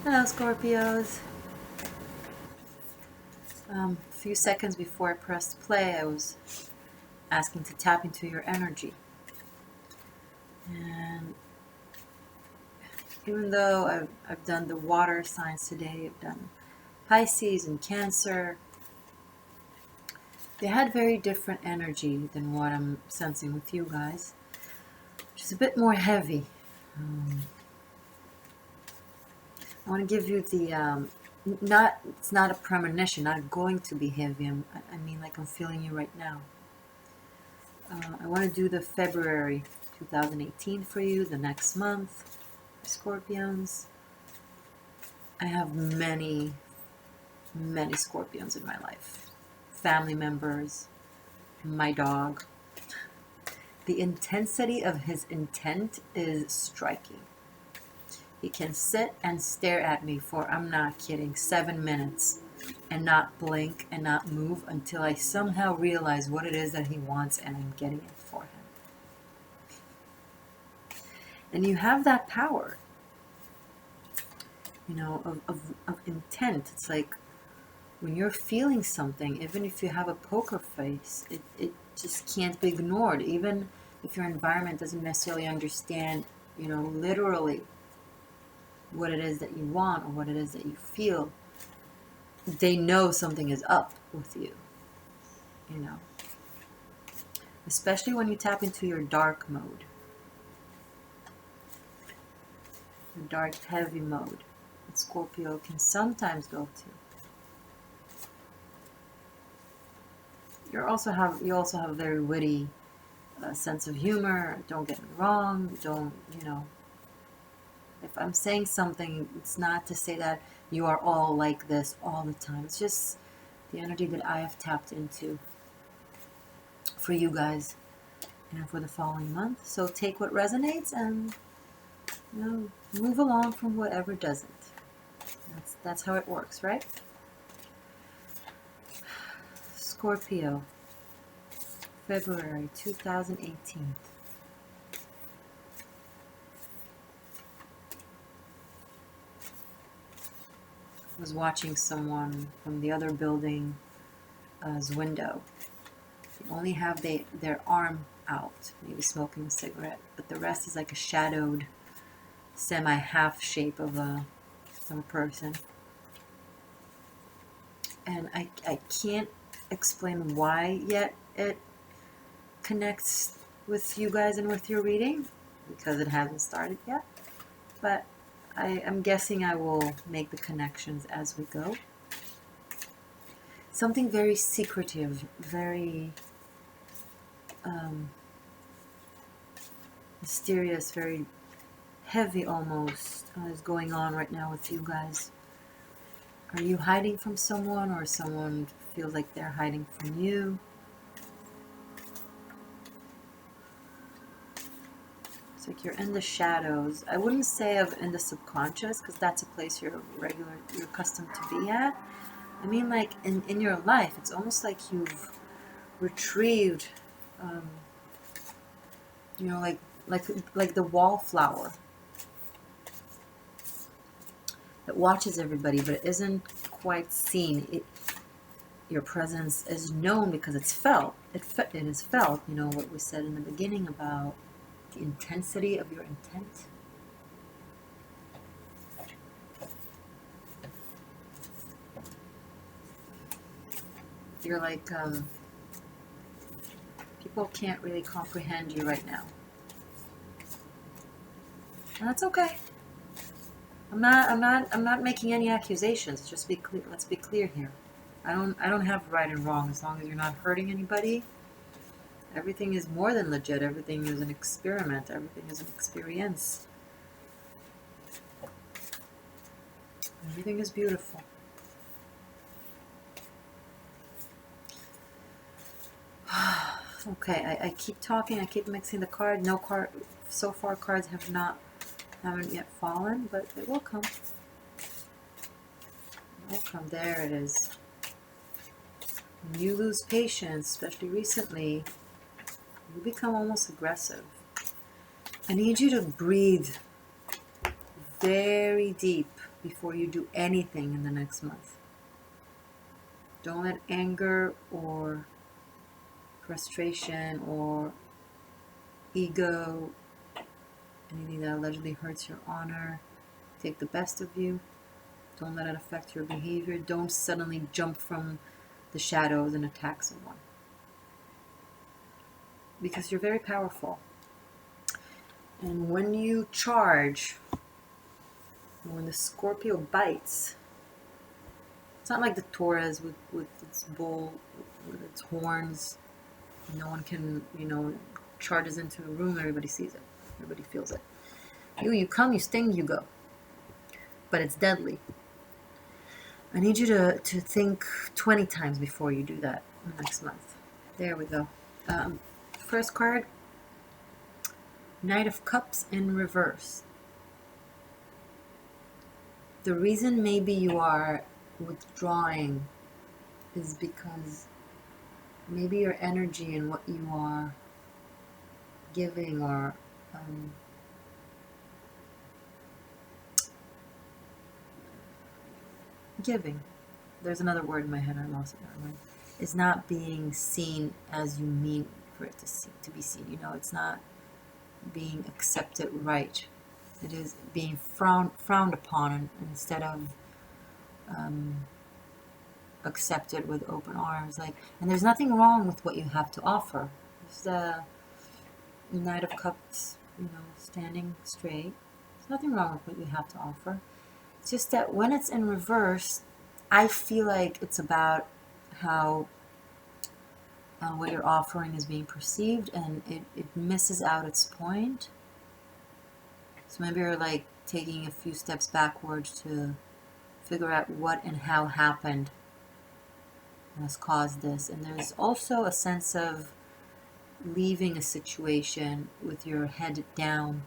Hello, Scorpios. A few seconds before I pressed play, I was asking to tap into your energy. And even though I've done the water signs today, I've done Pisces and Cancer, they had very different energy than what I'm sensing with you guys, which is a bit more heavy. I want to give you the it's not a premonition, not going to be heavy. I mean, like I'm feeling you right now. I want to do the February 2018 for you, the next month, Scorpions. I have many Scorpions in my life. Family members, my dog. The intensity of his intent is striking. He can sit and stare at me for, I'm not kidding, 7 minutes and not blink and not move until I somehow realize what it is that he wants and I'm getting it for him. And you have that power, you know, of intent. It's like when you're feeling something, even if you have a poker face, it just can't be ignored. Even if your environment doesn't necessarily understand, you know, literally what it is that you want or what it is that you feel, they know something is up with you, you know. Especially when you tap into your dark mode, your dark, heavy mode that Scorpio can sometimes go to. You also have a very witty sense of humor. Don't get me wrong. Don't, you know. If I'm saying something, it's not to say that you are all like this all the time. It's just the energy that I have tapped into for you guys and for the following month. So take what resonates and, you know, move along from whatever doesn't. That's how it works, right? Scorpio, February 2018. I was watching someone from the other building's window. They only have their arm out, maybe smoking a cigarette, but the rest is like a shadowed, semi-half shape of a person. And I can't explain why yet it connects with you guys and with your reading, because it hasn't started yet. But I'm guessing I will make the connections as we go. Something very secretive, very mysterious, very heavy almost is going on right now with you guys. Are you hiding from someone, or someone feels like they're hiding from you? It's like you're in the shadows. I wouldn't say in the subconscious, because that's a place you're accustomed to be at. I mean, like in your life, it's almost like you've retrieved, you know, like the wallflower that watches everybody, but it isn't quite seen. Your presence is known because it's felt. It is felt. You know what we said in the beginning about the intensity of your intent. You're like, people can't really comprehend you right now. And that's okay. I'm not making any accusations. Just be clear. Let's be clear here. I don't have right and wrong. As long as you're not hurting anybody, everything is more than legit. Everything is an experiment. Everything is an experience. Everything is beautiful. Okay, I keep talking. I keep mixing the card. No card so far. Cards haven't yet fallen, but it will come. It will come. There it is. When you lose patience, especially recently, you become almost aggressive. I need you to breathe very deep before you do anything in the next month. Don't let anger or frustration or ego, anything that allegedly hurts your honor, take the best of you. Don't let it affect your behavior. Don't suddenly jump from the shadows and attack someone. Because you're very powerful. And when you charge, when the Scorpio bites, it's not like the Taurus with its bull, with its horns. No one can, charges into a room, everybody sees it. Everybody feels it. You come, you sting, you go. But it's deadly. I need you to think 20 times before you do that next month. There we go. First card, Knight of Cups in reverse. The reason maybe you are withdrawing is because maybe your energy and what you are giving or giving. There's another word in my head, I lost it. Is not being seen as you mean for it to be seen. It's not being accepted right. It is being frowned upon instead of accepted with open arms. And there's nothing wrong with what you have to offer. There's the Knight of Cups, standing straight. There's nothing wrong with what you have to offer. It's just that when it's in reverse, I feel like it's about how what you're offering is being perceived, and it misses out its point. So maybe you're taking a few steps backwards to figure out what and how happened has caused this. And there's also a sense of leaving a situation with your head down.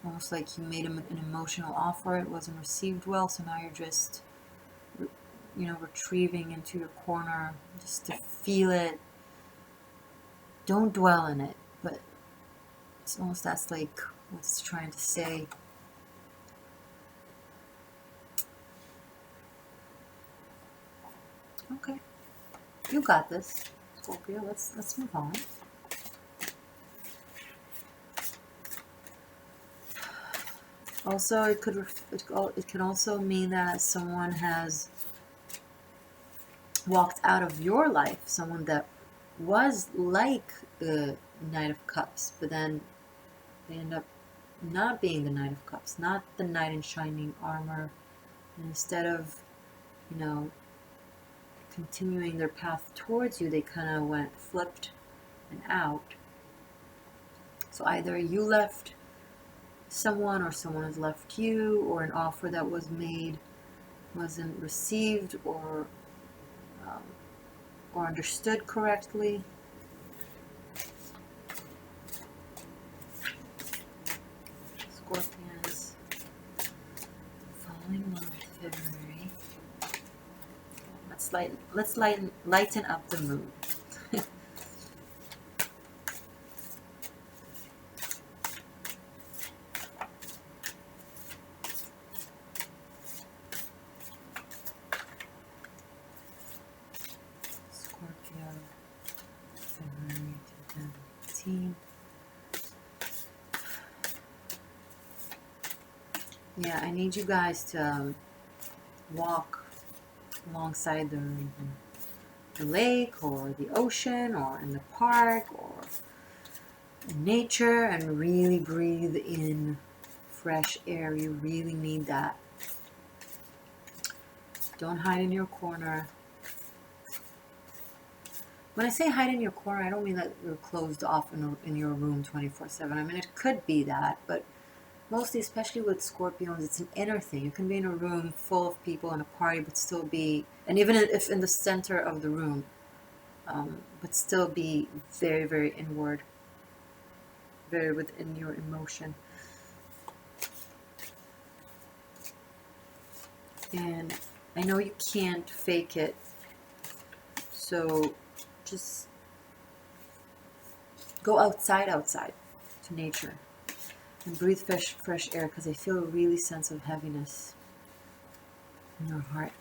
Almost like you made an emotional offer, it wasn't received well, so now you're just, retrieving into your corner just to feel it. Don't dwell in it, but it's almost that's what it's trying to say. Okay, you got this, Scorpio. Let's move on. Also, it can also mean that someone has walked out of your life, someone that was like the Knight of Cups, but then they end up not being the Knight of Cups, not the knight in shining armor. And instead of, continuing their path towards you, they kind of went flipped and out. So either you left someone or someone has left you, or an offer that was made wasn't received or understood correctly. Scorpions, following month, February. Let's lighten up the mood. February 2018. Yeah, I need you guys to walk alongside the lake or the ocean or in the park or in nature and really breathe in fresh air. You really need that. Don't hide in your corner. When I say hide in your corner, I don't mean that you're closed off in your room 24/7. I mean, it could be that, but mostly, especially with Scorpions, it's an inner thing. You can be in a room full of people in a party, but still be, and even if in the center of the room, but still be very, very inward, very within your emotion. And I know you can't fake it, so just go outside to nature. And breathe fresh air, because I feel a really sense of heaviness in your heart.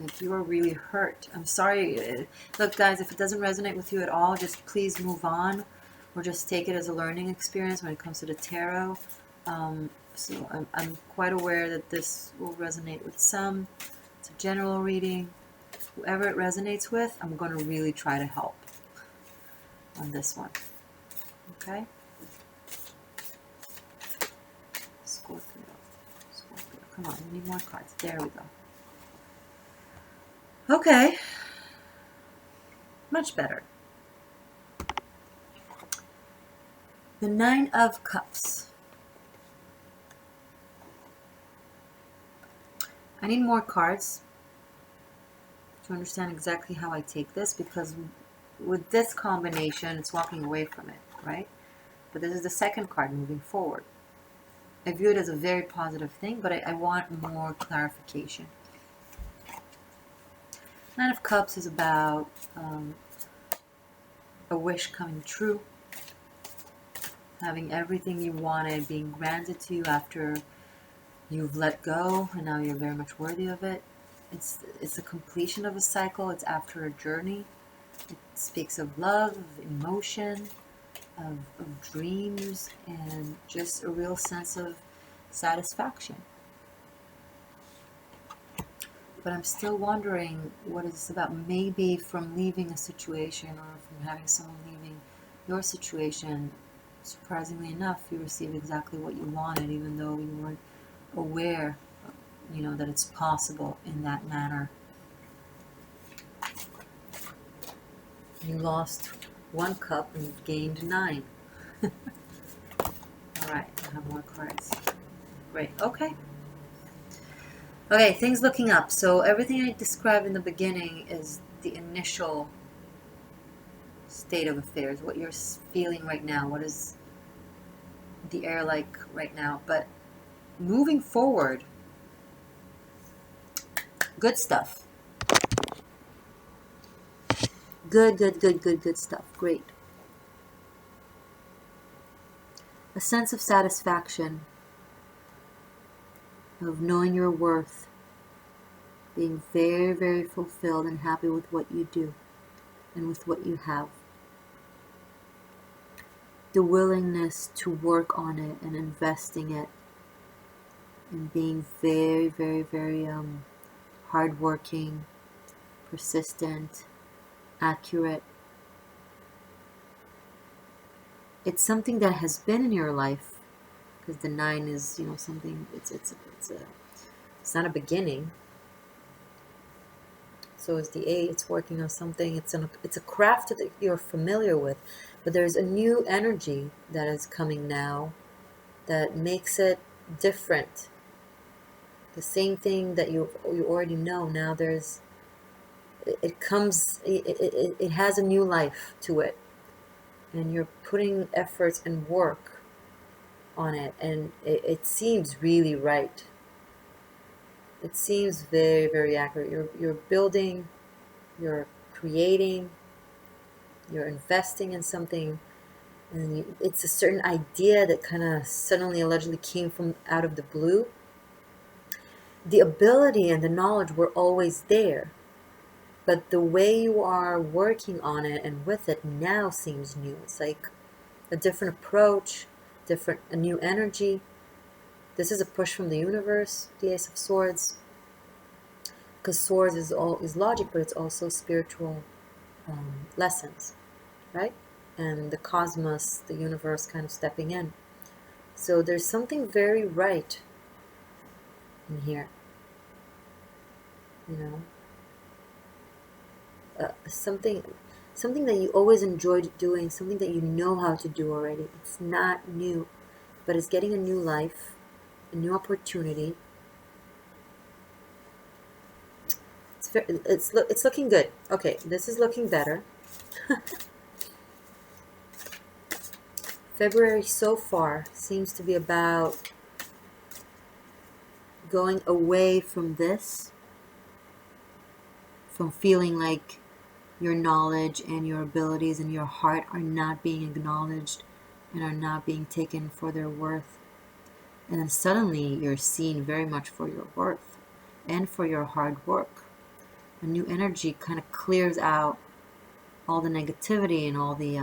Like you are really hurt. I'm sorry. Look, guys, if it doesn't resonate with you at all, just please move on, or just take it as a learning experience when it comes to the tarot. So I'm quite aware that this will resonate with some. It's a general reading. Whoever it resonates with, I'm going to really try to help on this one. Okay? Scorpio. Scorpio. Come on, we need more cards. There we go. Okay. Much better. The Nine of Cups. I need more cards to understand exactly how I take this, because with this combination, it's walking away from it, right? But this is the second card, moving forward. I view it as a very positive thing, but I want more clarification. Nine of Cups is about a wish coming true, having everything you wanted being granted to you after you've let go, and now you're very much worthy of it. It's the completion of a cycle. It's after a journey. It speaks of love, of emotion, of dreams, and just a real sense of satisfaction. But I'm still wondering what it's about. Maybe from leaving a situation, or from having someone leaving your situation, surprisingly enough, you received exactly what you wanted, even though you weren't aware, that it's possible in that manner. You lost 1 cup and you've gained 9. Alright, I have more cards. Great, okay. Okay, things looking up. So everything I described in the beginning is the initial state of affairs, what you're feeling right now, what is the air like right now. But moving forward, good stuff. Good stuff. Great. A sense of satisfaction, of knowing your worth, being very, very fulfilled and happy with what you do and with what you have. The willingness to work on it and investing it, and being very, very, very hardworking, persistent, accurate. It's something that has been in your life, because the 9 is, something. It's not a beginning. So is the 8. It's working on something. It's a craft that you're familiar with, but there's a new energy that is coming now that makes it different. The same thing that you already know now. It has a new life to it, and you're putting efforts and work on it, and it seems really right. It seems very, very accurate. You're building, you're creating, you're investing in something, and it's a certain idea that kind of suddenly allegedly came from out of the blue. The ability and the knowledge were always there, but the way you are working on it and with it now seems new. It's like a different approach, a new energy. This is a push from the universe, the Ace of Swords, because swords is logic, but it's also spiritual lessons, right? And the cosmos, the universe, kind of stepping in. So there's something very right in here, something that you always enjoyed doing, something that you know how to do already. It's not new, but it's getting a new life, a new opportunity. It's looking good. Okay, this is looking better. February so far seems to be about going away from this, from feeling like your knowledge and your abilities and your heart are not being acknowledged and are not being taken for their worth. And then suddenly you're seen very much for your worth and for your hard work. A new energy kind of clears out all the negativity and all the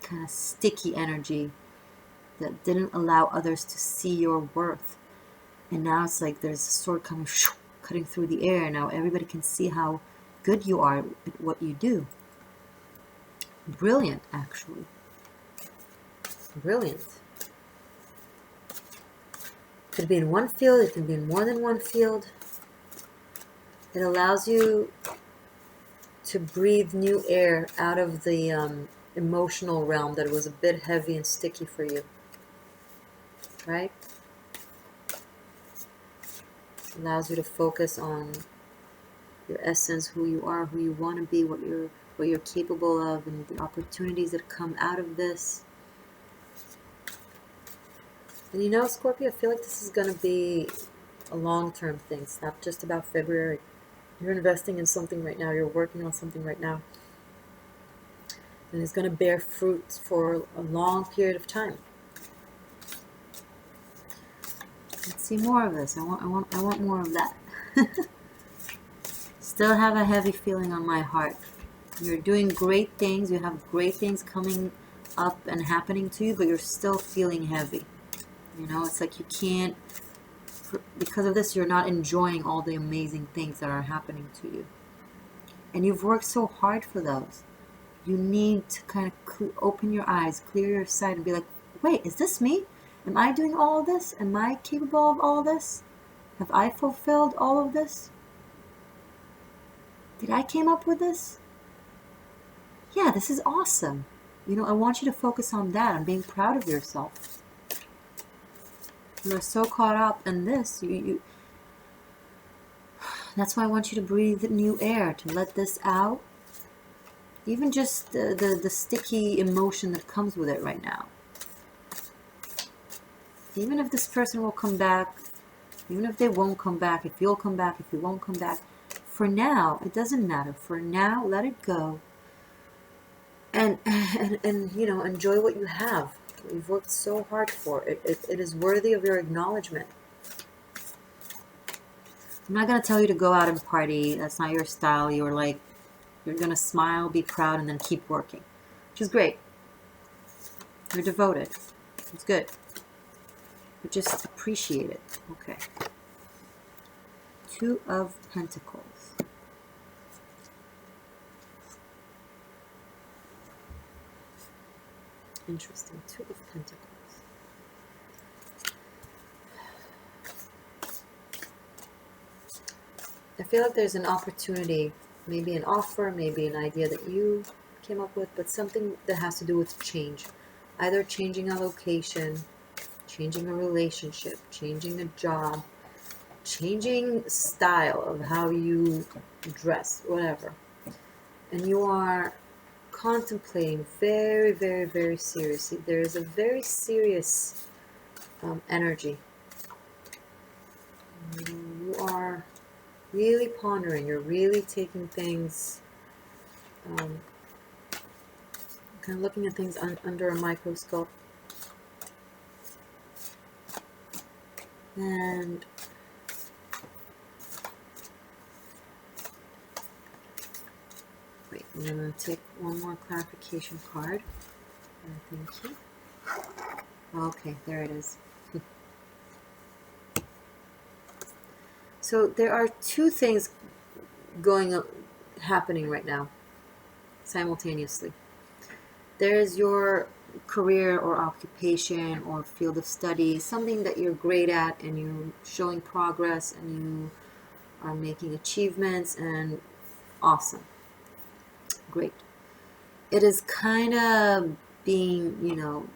kind of sticky energy that didn't allow others to see your worth. And now it's like there's a sword coming, cutting through the air. Now everybody can see how good you are at what you do. Brilliant, actually. Brilliant. Could be in one field, it can be in more than one field. It allows you to breathe new air out of the emotional realm that was a bit heavy and sticky for you. Right? It allows you to focus on your essence, who you are, who you want to be, what you're capable of, and the opportunities that come out of this. And you know, Scorpio, I feel like this is going to be a long-term thing. It's not just about February. You're investing in something right now. You're working on something right now. And it's going to bear fruits for a long period of time. Let's see more of this. I want more of that. Still have a heavy feeling on my heart. You're doing great things. You have great things coming up and happening to you, but you're still feeling heavy. You know, it's like you can't, because of this, you're not enjoying all the amazing things that are happening to you. And you've worked so hard for those. You need to kind of open your eyes, clear your sight, and be like, wait, is this me? Am I doing all of this? Am I capable of all of this? Have I fulfilled all of this? Did I came up with this? Yeah, this is awesome. You know, I want you to focus on that, on being proud of yourself. You're so caught up in this. That's why I want you to breathe new air, to let this out. Even just the sticky emotion that comes with it right now. Even if this person will come back, even if they won't come back, if you'll come back, if you won't come back, for now, it doesn't matter. For now, let it go. And you know, enjoy what you have. You've worked so hard for it. It is worthy of your acknowledgement. I'm not going to tell you to go out and party. That's not your style. You're going to smile, be proud, and then keep working. Which is great. You're devoted. It's good. But just appreciate it. Okay. Two of Pentacles. Interesting. Two of Pentacles. I feel like there's an opportunity, maybe an offer, maybe an idea that you came up with, but something that has to do with change. Either changing a location, changing a relationship, changing a job, changing style of how you dress, whatever. And you are contemplating very, very, very seriously. There is a very serious energy. You are really pondering. You're really taking things, kind of looking at things under a microscope. And wait, I'm going to take one more clarification card. Thank you. Okay, there it is. So there are two things happening right now simultaneously. There's your career or occupation or field of study, something that you're great at and you're showing progress and you are making achievements, and awesome. Great. It is kind of being, you know,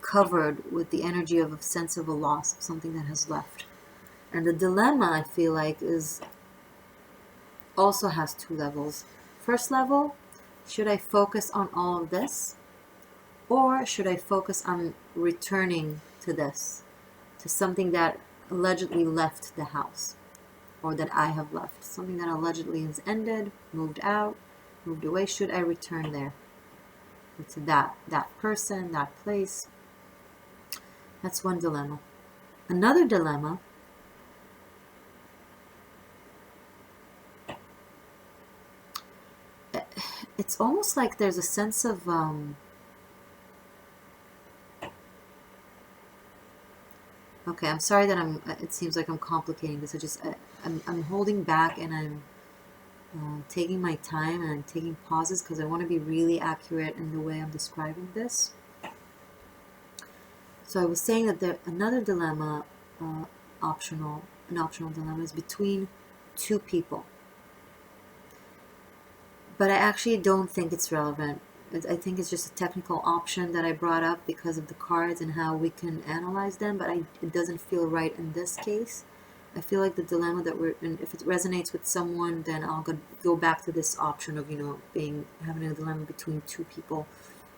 covered with the energy of a sense of a loss, of something that has left. And the dilemma, I feel like, also has two levels. First level, should I focus on all of this? Or should I focus on returning to this? To something that allegedly left the house. Or that I have left. Something that allegedly has ended, moved out, moved away. Should I return there? or to that person, that place. That's one dilemma. Another dilemma, it's almost like there's a sense of okay, I'm sorry that it seems like I'm complicating this. I'm holding back, and I'm taking my time, and I'm taking pauses because I want to be really accurate in the way I'm describing this. So I was saying that another dilemma, an optional dilemma, is between two people. But I actually don't think it's relevant. I think it's just a technical option that I brought up because of the cards and how we can analyze them, but it doesn't feel right in this case. I feel like the dilemma that we're in, if it resonates with someone, then I'll go back to this option of, having a dilemma between two people,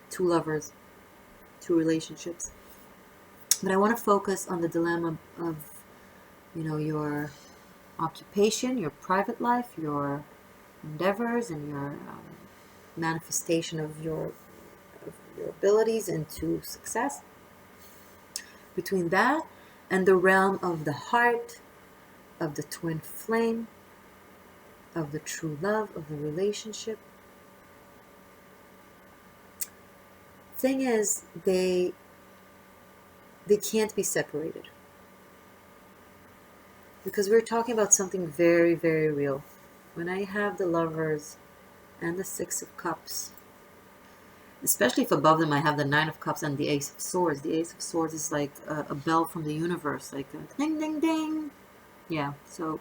two lovers, two relationships. But I want to focus on the dilemma of, your occupation, your private life, your endeavors, and your manifestation of your abilities into success. Between that and the realm of the heart, of the twin flame, of the true love, of the relationship. Thing is, they can't be separated. Because we're talking about something very, very real. When I have the Lovers and the Six of Cups, especially if above them I have the Nine of Cups and the Ace of Swords. The Ace of Swords is like a bell from the universe, like a ding, ding, ding. Yeah, so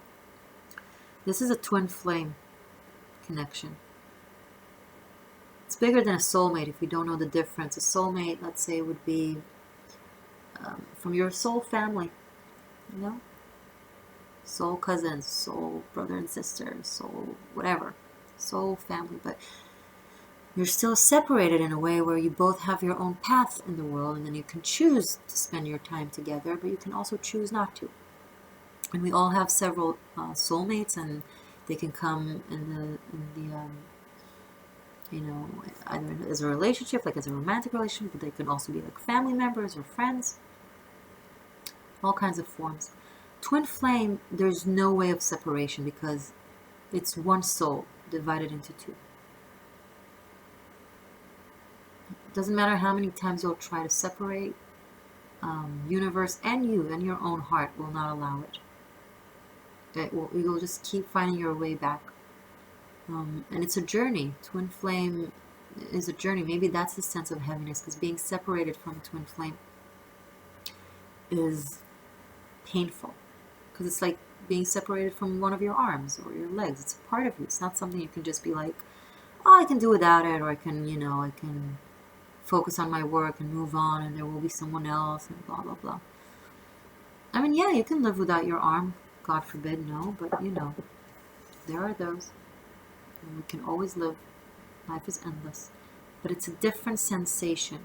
this is a twin flame connection. It's bigger than a soulmate if you don't know the difference. A soulmate, let's say, would be from your soul family, soul cousins, soul brother and sister, soul whatever, soul family. But you're still separated in a way where you both have your own path in the world, and then you can choose to spend your time together, but you can also choose not to. And we all have several soulmates, and they can come in either as a relationship, like as a romantic relationship, but they can also be like family members or friends, all kinds of forms. Twin flame, there's no way of separation because it's one soul divided into two. It doesn't matter how many times you'll try to separate, universe and you and your own heart will not allow it. You'll just keep finding your way back. And it's a journey. Twin flame is a journey. Maybe that's the sense of heaviness, because being separated from twin flame is painful. Because it's like being separated from one of your arms or your legs. It's a part of you. It's not something you can just be like, oh, I can do without it, or I can focus on my work and move on, and there will be someone else, and blah, blah, blah. I mean, yeah, you can live without your arm. God forbid, no, but there are those. And we can always live. Life is endless. But it's a different sensation.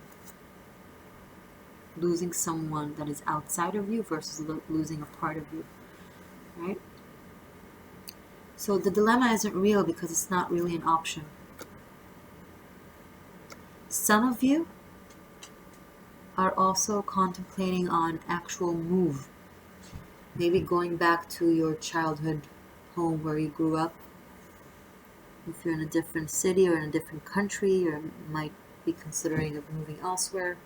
Losing someone that is outside of you versus losing a part of you. Right? So the dilemma isn't real because it's not really an option. Some of you are also contemplating on actual move. Maybe going back to your childhood home where you grew up. If you're in a different city or in a different country, or might be considering of moving elsewhere.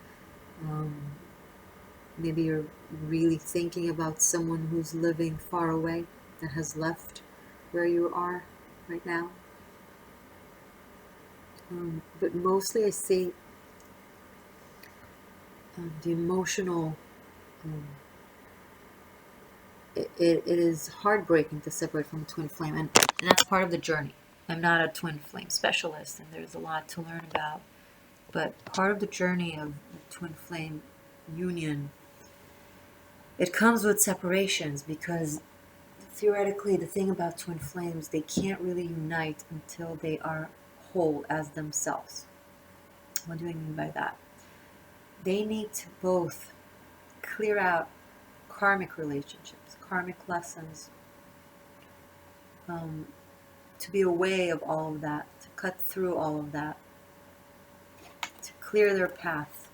Maybe you're really thinking about someone who's living far away, that has left where you are right now. But mostly I see the emotional, it is heartbreaking to separate from a twin flame, and that's part of the journey. I'm not a twin flame specialist, and there's a lot to learn about, but part of the journey of twin flame union, it comes with separations, because theoretically the thing about twin flames, they can't really unite until they are whole as themselves. What do I mean by that? They need to both clear out karmic relationships, karmic lessons, to be aware of all of that, to cut through all of that, clear their path,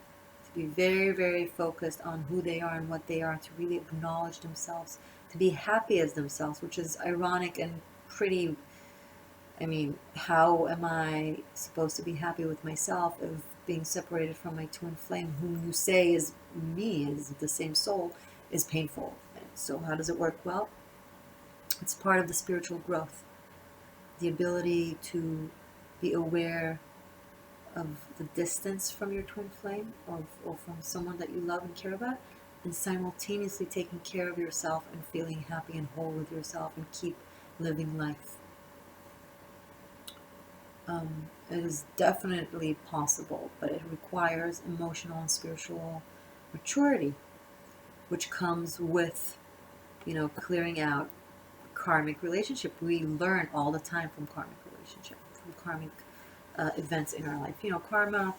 to be very, very focused on who they are and what they are, to really acknowledge themselves, to be happy as themselves, which is ironic and pretty. I mean, how am I supposed to be happy with myself if being separated from my twin flame, whom you say is me, is the same soul, is painful? So how does it work? Well, it's part of the spiritual growth. The ability to be aware of the distance from your twin flame, or from someone that you love and care about, and simultaneously taking care of yourself and feeling happy and whole with yourself and keep living life. It is definitely possible, but it requires emotional and spiritual maturity, which comes with, clearing out karmic relationship. We learn all the time from karmic relationship, from karmic events in our life. Karma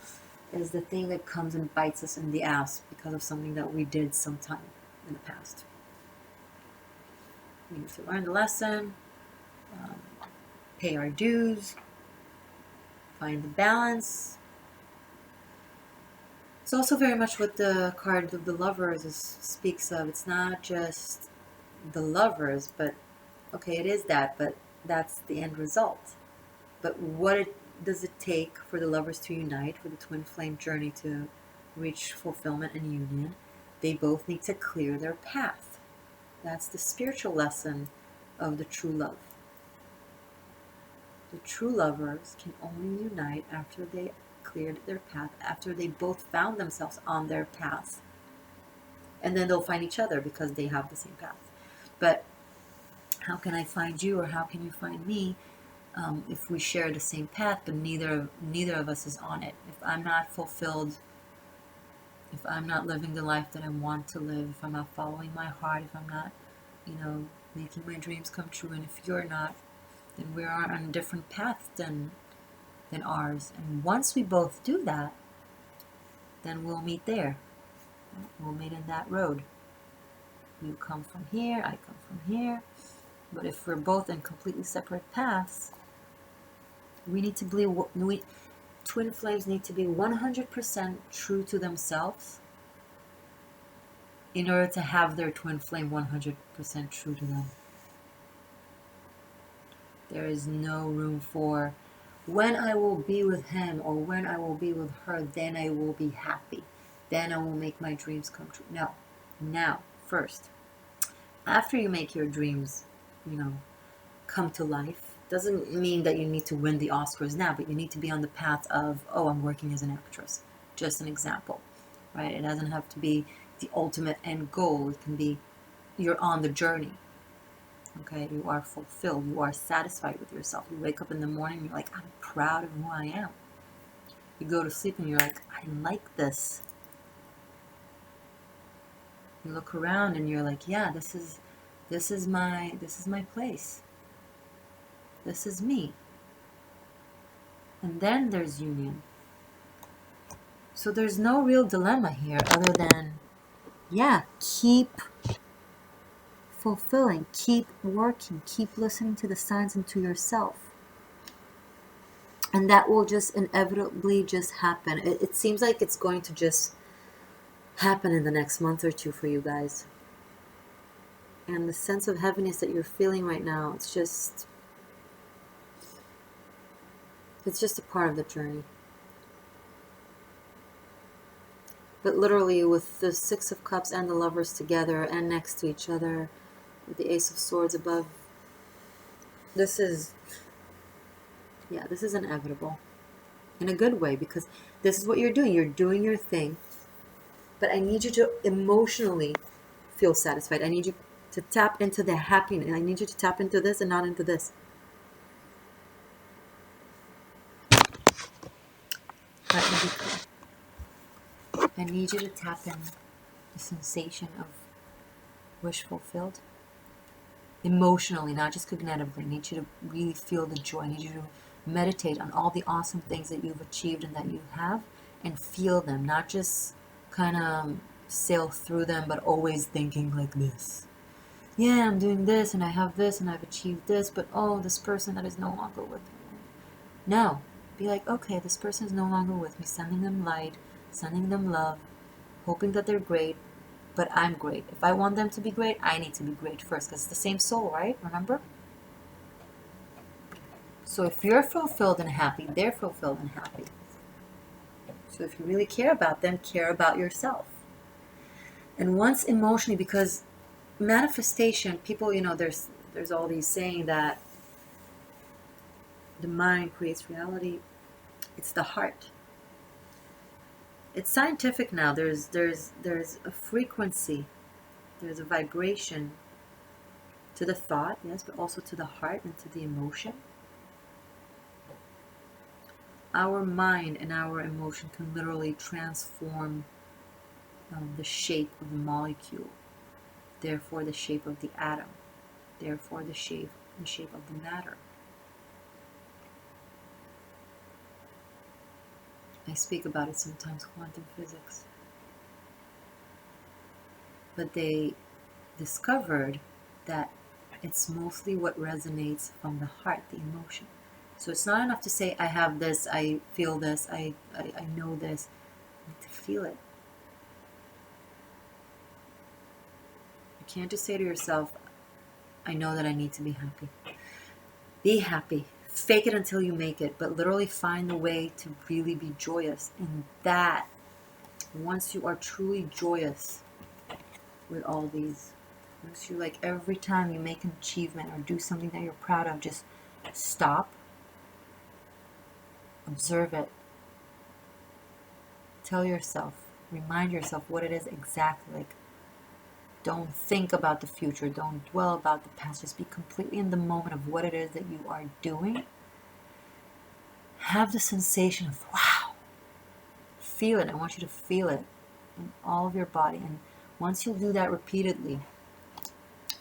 is the thing that comes and bites us in the ass because of something that we did sometime in the past. We need to learn the lesson, pay our dues, find the balance. It's also very much what the card of the Lovers speaks of. It's not just the lovers, but okay, it is that, but that's the end result. But what does it take for the lovers to unite, for the twin flame journey to reach fulfillment and union? They both need to clear their path. That's the spiritual lesson of the true love. The true lovers can only unite after they cleared their path, after they both found themselves on their path. And then they'll find each other because they have the same path. But how can I find you, or how can you find me, if we share the same path, but neither of us is on it? If I'm not fulfilled, if I'm not living the life that I want to live, if I'm not following my heart, if I'm not, making my dreams come true, and if you're not, then we are on a different path than ours. And once we both do that, then we'll meet there. We'll meet in that road. You come from here, I come from here. But if we're both in completely separate paths, we need to be, twin flames need to be 100% true to themselves in order to have their twin flame 100% true to them. There is no room for, when I will be with him or when I will be with her, then I will be happy. Then I will make my dreams come true. No. Now, first. After you make your dreams, come to life, doesn't mean that you need to win the Oscars now, but you need to be on the path of, I'm working as an actress. Just an example, right? It doesn't have to be the ultimate end goal. It can be, you're on the journey. Okay, you are fulfilled. You are satisfied with yourself. You wake up in the morning and you're like, I'm proud of who I am. You go to sleep and you're like, I like this. You look around and you're like, yeah, this is my place. This is me. And then there's union. So there's no real dilemma here other than, keep fulfilling, keep working, keep listening to the signs and to yourself. And that will just inevitably just happen. It seems like it's going to just happen in the next month or two for you guys. And the sense of heaviness that you're feeling right now, it's just a part of the journey. But literally, with the Six of Cups and the Lovers together and next to each other, with the Ace of Swords above, this is inevitable. In a good way, because this is what you're doing. You're doing your thing. But I need you to emotionally feel satisfied. I need you to tap into the happiness. I need you to tap into this and not into this. Let me be clear. I need you to tap in the sensation of wish fulfilled. Emotionally, not just cognitively. I need you to really feel the joy. I need you to meditate on all the awesome things that you've achieved and that you have, and feel them. Not just kind of sail through them, but always thinking like this. Yeah, I'm doing this, and I have this, and I've achieved this, but this person that is no longer with me. No. Be like, okay, this person is no longer with me, sending them light, sending them love, hoping that they're great, but I'm great. If I want them to be great, I need to be great first, because it's the same soul, right? Remember? So if you're fulfilled and happy, they're fulfilled and happy. So if you really care about them, care about yourself. And once emotionally, because manifestation, people, there's all these saying that the mind creates reality. It's the heart. It's scientific now. There's a frequency, there's a vibration to the thought, yes, but also to the heart and to the emotion. Our mind and our emotion can literally transform the shape of the molecule, therefore the shape of the atom, therefore the shape of the matter. I speak about it sometimes, quantum physics. But they discovered that it's mostly what resonates from the heart, the emotion. So it's not enough to say, I have this, I feel this, I know this. You need to feel it. You can't just say to yourself, I know that I need to be happy. Be happy. Fake it until you make it, but literally find the way to really be joyous. And that, once you are truly joyous with all these, once you, like, every time you make an achievement or do something that you're proud of, just stop, observe it, tell yourself, remind yourself what it is exactly. Like, don't think about the future, don't dwell about the past, just be completely in the moment of what it is that you are doing. Have the sensation of wow. Feel it. I want you to feel it in all of your body. And once you do that repeatedly,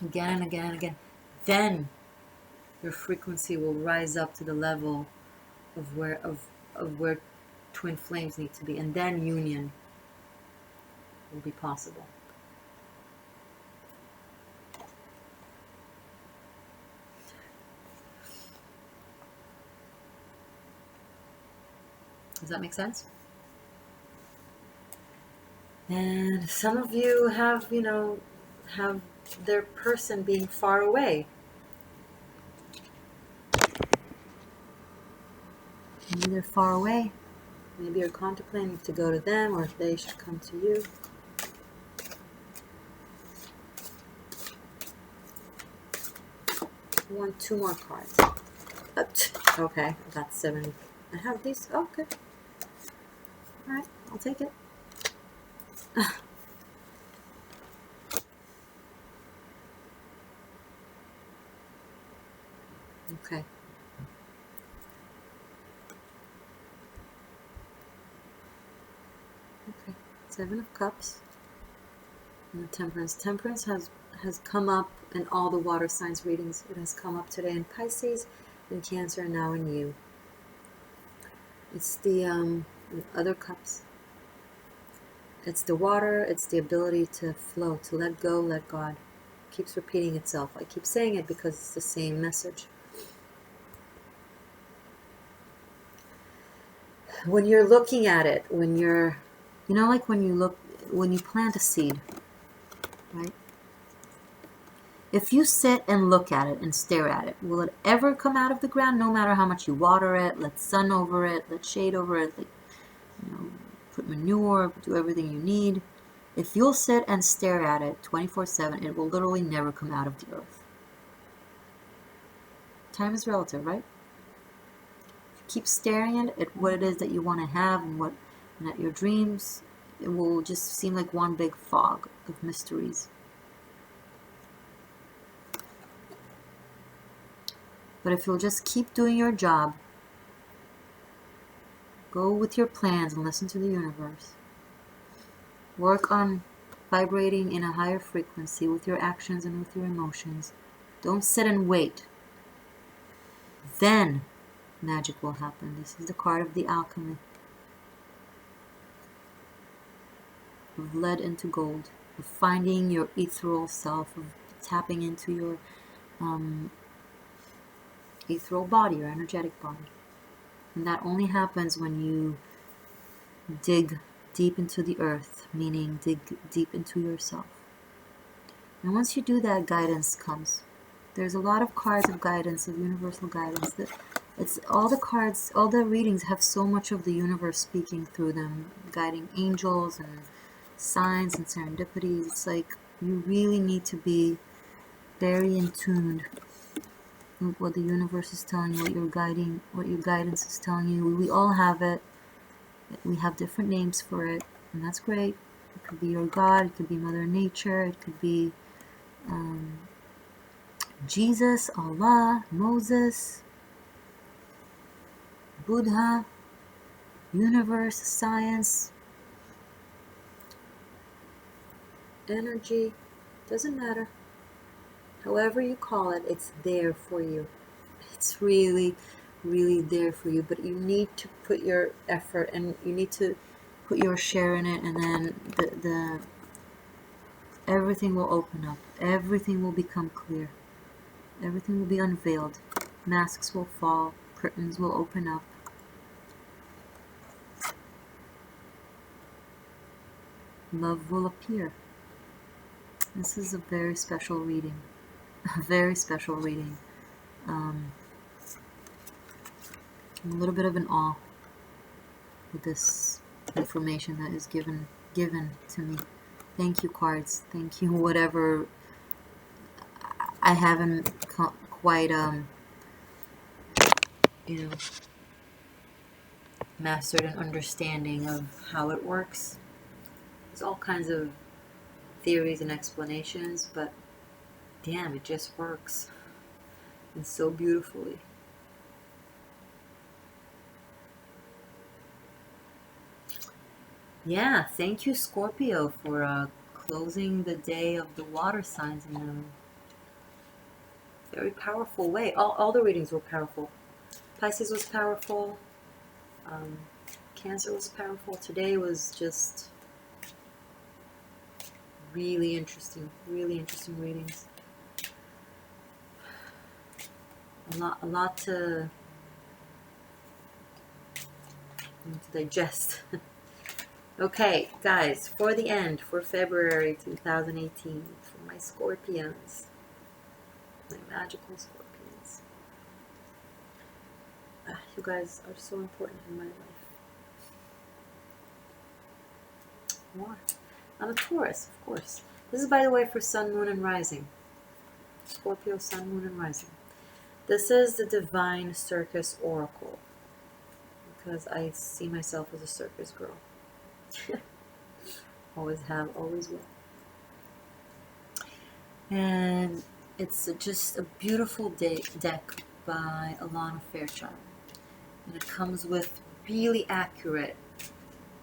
again and again and again, then your frequency will rise up to the level of where twin flames need to be, and then union will be possible. Does that make sense? And some of you have their person being far away. Maybe they're far away. Maybe you're contemplating to go to them, or if they should come to you. I want 2 more cards. Okay, I got 7. I have these. Oh, good. Alright, I'll take it. Okay. Okay. 7 of Cups. And the Temperance. Temperance has come up in all the water signs readings. It has come up today in Pisces, in Cancer, and now in you. It's the other cups. It's the water. It's the ability to flow, to let go, let God. It keeps repeating itself. I keep saying it because it's the same message. When you're looking at it, when you're, like when you plant a seed, right? If you sit and look at it and stare at it, will it ever come out of the ground? No matter how much you water it, let sun over it, let shade over it, put manure, do everything you need. If you'll sit and stare at it 24/7, it will literally never come out of the earth. Time is relative, right? If you keep staring at what it is that you want to have and at your dreams, it will just seem like one big fog of mysteries. But if you'll just keep doing your job, go with your plans and listen to the universe. Work on vibrating in a higher frequency with your actions and with your emotions. Don't sit and wait. Then magic will happen. This is the card of the alchemy. Of lead into gold. Of finding your ethereal self. Of tapping into your ethereal body, your energetic body. And that only happens when you dig deep into the earth, meaning dig deep into yourself. And once you do that, guidance comes. There's a lot of cards of guidance, of universal guidance. That it's all the cards, all the readings have so much of the universe speaking through them, guiding angels and signs and serendipities. It's like you really need to be very in tune with what the universe is telling you, what your guidance is telling you. We all have it. We have different names for it, and that's great. It could be your God, it could be Mother Nature, it could be Jesus, Allah, Moses, Buddha, universe, science, energy, doesn't matter. However you call it, it's there for you. It's really, really there for you, but you need to put your effort and you need to put your share in it, and then the everything will open up. Everything will become clear. Everything will be unveiled. Masks will fall. Curtains will open up. Love will appear. This is a very special reading. A very special reading. I'm a little bit of an awe with this information that is given to me. Thank you, cards. Thank you, whatever. I haven't quite mastered an understanding of how it works. There's all kinds of theories and explanations, but damn, it just works. And so beautifully. Yeah, thank you, Scorpio, for closing the day of the water signs in a very powerful way. All the readings were powerful. Pisces was powerful. Cancer was powerful. Today was just really interesting readings. A lot to digest. Okay, guys, for the end, for February 2018, for my Scorpions, my magical Scorpions. You guys are so important in my life. More. I'm a Taurus, of course. This is, by the way, for Sun, Moon, and Rising. Scorpio, Sun, Moon, and Rising. This is the Divine Circus Oracle, because I see myself as a circus girl. Always have, always will. And it's just a beautiful deck by Alana Fairchild. And it comes with really accurate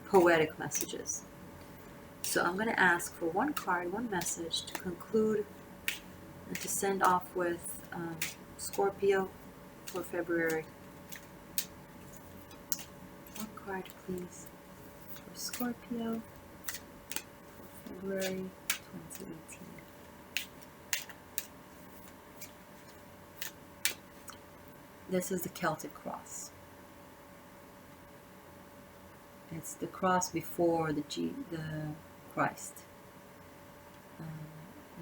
poetic messages. So I'm going to ask for one card, one message to conclude and to send off with Scorpio for February. One card, please, for Scorpio for February 2018. This is the Celtic cross. It's the cross before the Christ.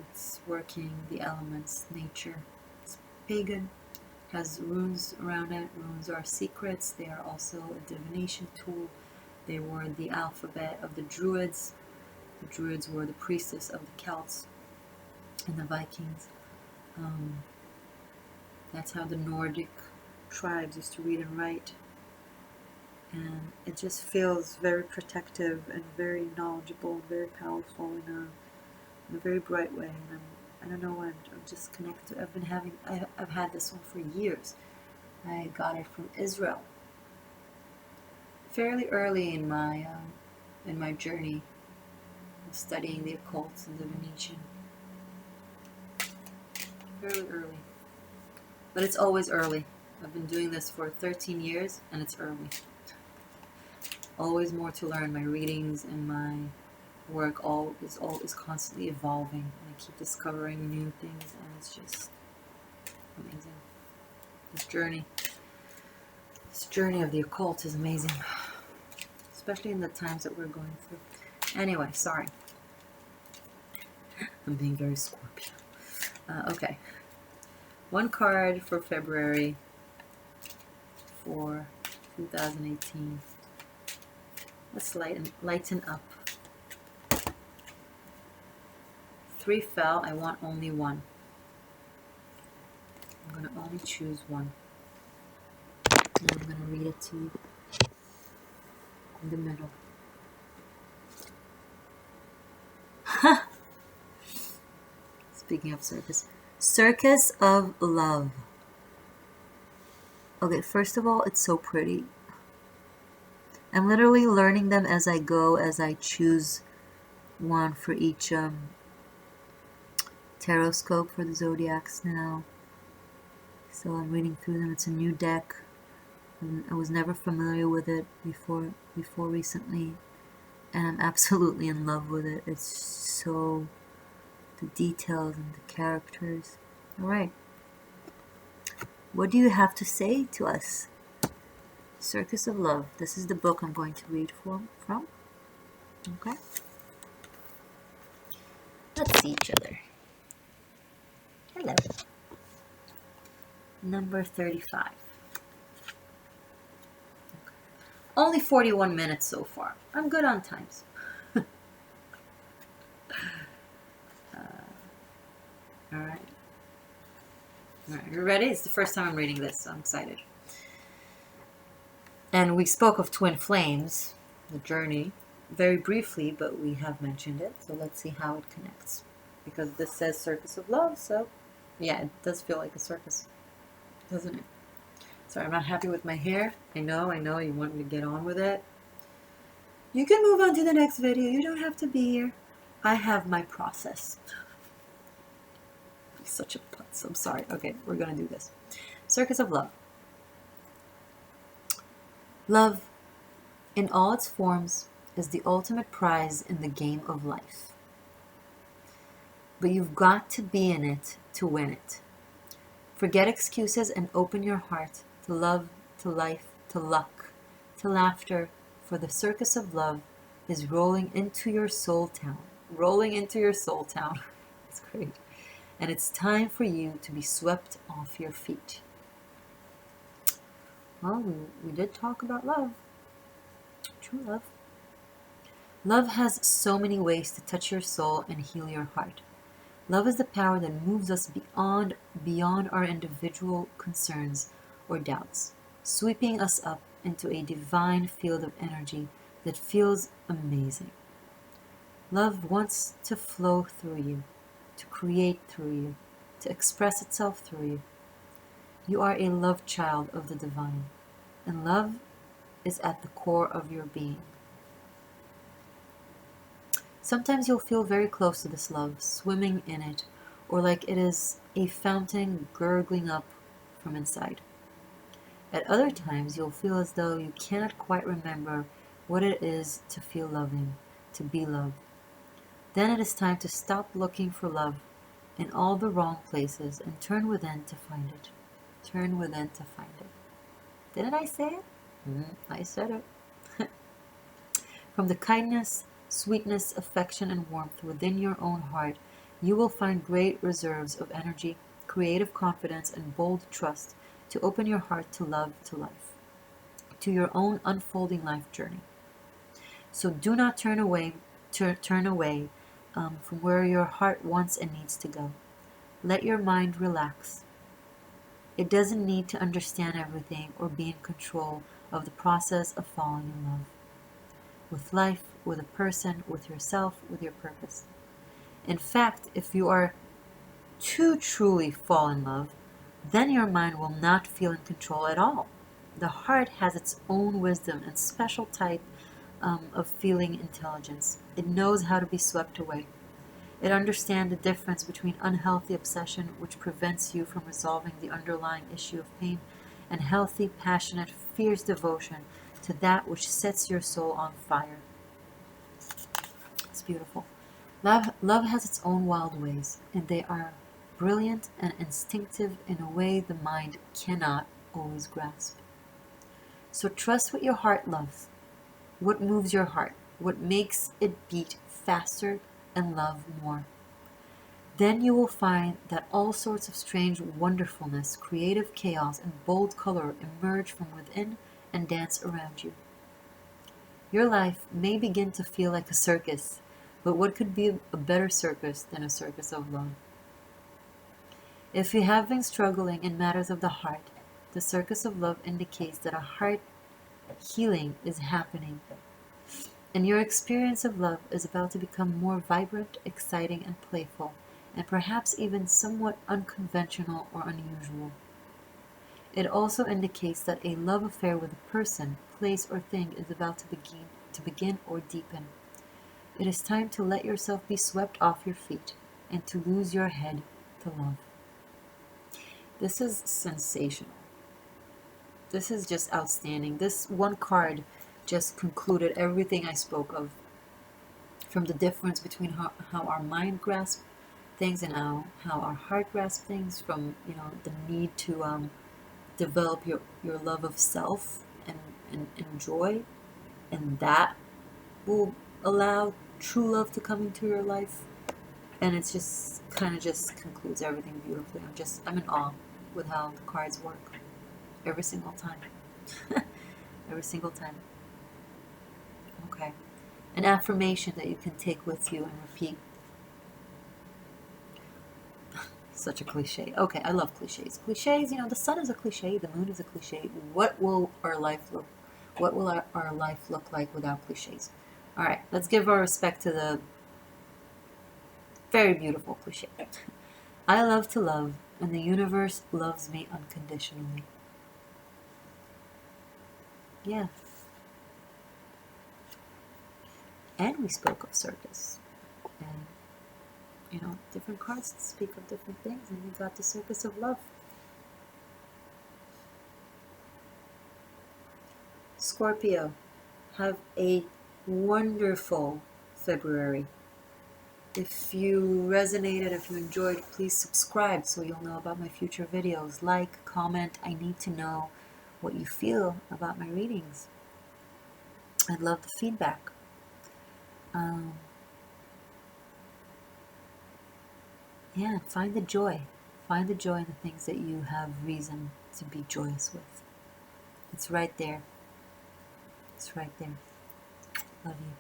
It's working the elements, nature. It's pagan, has runes around it. Runes are secrets. They are also a divination tool. They were the alphabet of the Druids. The Druids were the priestess of the Celts and the Vikings. That's how the Nordic tribes used to read and write. And it just feels very protective and very knowledgeable and very powerful in a very bright way. And I don't know, I'm just connected. I've had this one for years. I got it from Israel fairly early in my journey of studying the occult and divination. Fairly early, but it's always early. I've been doing this for 13 years, and it's early. Always more to learn. My readings and my work is constantly evolving, and I keep discovering new things, and it's just amazing, this journey. This journey of the occult is amazing, especially in the times that we're going through. Anyway, sorry. I'm being very Scorpio. Okay. One card for February for 2018. Let's lighten up. 3 fell. I want only 1. I'm going to only choose 1. And I'm going to read it to you in the middle. Speaking of circus. Circus of Love. Okay, first of all, it's so pretty. I'm literally learning them as I go, as I choose one for each tarot scope for the zodiacs now. So I'm reading through them. It's a new deck. I was never familiar with it before recently, and I'm absolutely in love with it. It's so, the details and the characters. All right. What do you have to say to us? Circus of Love. This is the book I'm going to read from. Okay. Let's see each other. Hello. Number 35. Okay. Only 41 minutes so far. I'm good on times. Alright. Alright, you ready? It's the first time I'm reading this, so I'm excited. And we spoke of twin flames, the journey, very briefly, but we have mentioned it. So let's see how it connects. Because this says Circus of Love, so yeah, it does feel like a circus, doesn't it? Sorry, I'm not happy with my hair. I know, you want me to get on with it. You can move on to the next video. You don't have to be here. I have my process. Such a putz. I'm sorry. Okay, we're going to do this. Circus of Love. Love, in all its forms, is the ultimate prize in the game of life. But you've got to be in it to win it. Forget excuses and open your heart to love, to life, to luck, to laughter, for the circus of love is rolling into your soul town. Rolling into your soul town. It's great. And it's time for you to be swept off your feet. Well, we did talk about love. True love. Love has so many ways to touch your soul and heal your heart. Love is the power that moves us beyond our individual concerns or doubts, sweeping us up into a divine field of energy that feels amazing. Love wants to flow through you, to create through you, to express itself through you. You are a love child of the divine, and love is at the core of your being. Sometimes you'll feel very close to this love, swimming in it, or like it is a fountain gurgling up from inside. At other times, you'll feel as though you cannot quite remember what it is to feel loving, to be loved. Then it is time to stop looking for love in all the wrong places and turn within to find it. Turn within to find it. Didn't I say it? I said it. From the kindness, sweetness, affection, and warmth within your own heart, you will find great reserves of energy, creative confidence, and bold trust to open your heart to love, to life, to your own unfolding life journey. So do not turn away from where your heart wants and needs to go. Let your mind relax. It doesn't need to understand everything or be in control of the process of falling in love. With life, with a person, with yourself, with your purpose. In fact, if you are to truly fall in love, then your mind will not feel in control at all. The heart has its own wisdom and special type of feeling intelligence. It knows how to be swept away. It understands the difference between unhealthy obsession, which prevents you from resolving the underlying issue of pain, and healthy, passionate, fierce devotion to that which sets your soul on fire. It's beautiful. Love has its own wild ways, and they are brilliant and instinctive in a way the mind cannot always grasp. So trust what your heart loves, what moves your heart, what makes it beat faster and love more. Then you will find that all sorts of strange wonderfulness, creative chaos, and bold color emerge from within and dance around you. Your life may begin to feel like a circus, but what could be a better circus than a circus of love? If you have been struggling in matters of the heart, the circus of love indicates that a heart healing is happening, and your experience of love is about to become more vibrant, exciting, and playful, and perhaps even somewhat unconventional or unusual. It also indicates that a love affair with a person, place, or thing is about to begin or deepen. It is time to let yourself be swept off your feet and to lose your head to love. This is sensational. This is just outstanding. This one card just concluded everything I spoke of, from the difference between how our mind grasps things and how our heart grasps things, from the need to develop your love of self and joy, and that will allow true love to come into your life. And it's just kind of just concludes everything beautifully. I'm in awe with how the cards work every single time. Every single time. Okay. An affirmation that you can take with you and repeat. Such a cliche. Okay, I love cliches. Cliches, the sun is a cliche, the moon is a cliche. What will our life look like without cliches? All right, let's give our respect to the very beautiful cliche. I love to love, and the universe loves me unconditionally. Yeah. And we spoke of circus. And, different cards speak of different things, and we got the Circus of Love. Scorpio, have a wonderful February. If you resonated, if you enjoyed, please subscribe so you'll know about my future videos. Like, comment. I need to know what you feel about my readings. I'd love the feedback. Yeah, find the joy. Find the joy in the things that you have reason to be joyous with. It's right there. It's right there. Love you.